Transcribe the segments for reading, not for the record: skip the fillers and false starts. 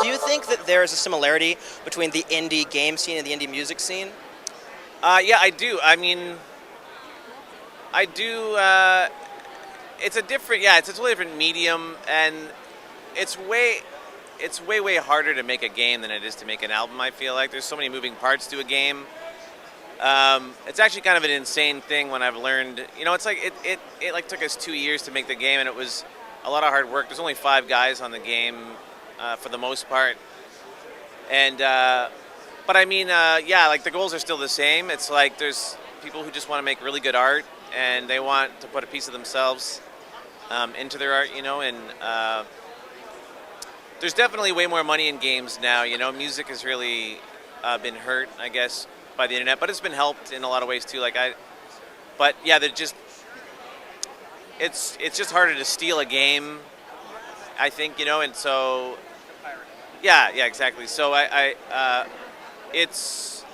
do you think that there is a similarity between the indie game scene and the indie music scene? Yeah, I do. I mean, I do. It's a different, yeah, it's a totally different medium, and it's way, way harder to make a game than it is to make an album. I feel like there's so many moving parts to a game. It's actually kind of an insane thing when I've learned. It's like it like took us 2 years to make the game, and it was a lot of hard work. There's only 5 guys on the game for the most part, and but I mean, yeah, like the goals are still the same. It's like there's people who just want to make really good art, and they want to put a piece of themselves into their art, and there's definitely way more money in games now. Music has really been hurt, I guess, by the internet, but it's been helped in a lot of ways too. But yeah, it's just harder to steal a game, I think, and so yeah, exactly. So it's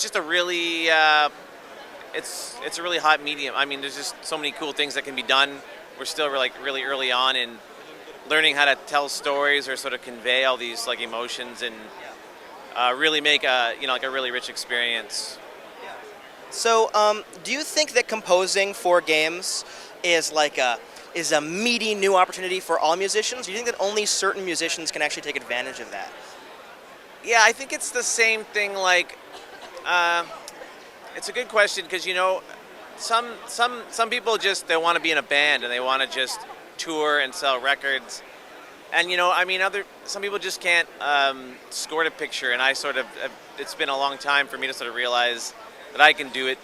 just a really it's a really hot medium. I mean, there's just so many cool things that can be done. We're still really early on in learning how to tell stories or sort of convey all these like emotions and really make a like a really rich experience. So, do you think that composing for games is a meaty new opportunity for all musicians? Or do you think that only certain musicians can actually take advantage of that? Yeah, I think it's the same thing. It's a good question because some people just they want to be in a band and they want to just tour and sell records, and I mean some people just can't score a picture, and I sort of it's been a long time for me to sort of realize that I can do it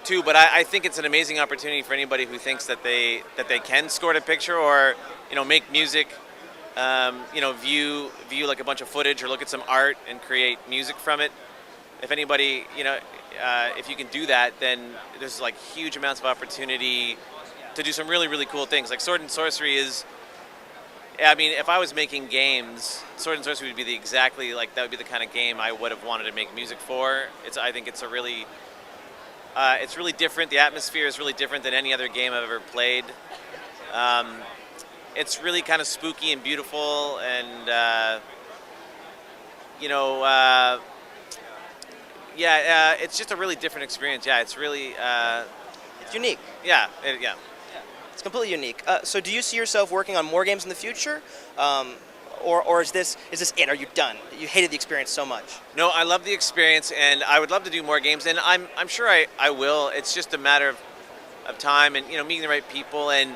too. But I think it's an amazing opportunity for anybody who thinks that they can score a picture or make music, view like a bunch of footage or look at some art and create music from it. If anybody if you can do that, then there's like huge amounts of opportunity to do some really cool things. Like Sword and Sworcery is, I mean, if I was making games, Sword and Sworcery would be that would be the kind of game I would have wanted to make music for. I think it's it's really different. The atmosphere is really different than any other game I've ever played. It's really kind of spooky and beautiful, and it's just a really different experience. Yeah, it's really It's unique. yeah. It's completely unique. So, do you see yourself working on more games in the future, or is this it? Are you done? You hated the experience so much. No, I love the experience, and I would love to do more games, and I'm sure I will. It's just a matter of time and meeting the right people, and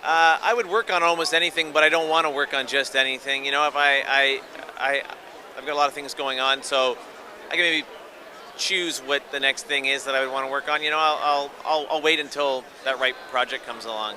I would work on almost anything, but I don't want to work on just anything. If I've got a lot of things going on, so I can maybe choose what the next thing is that I would want to work on. I'll wait until that right project comes along,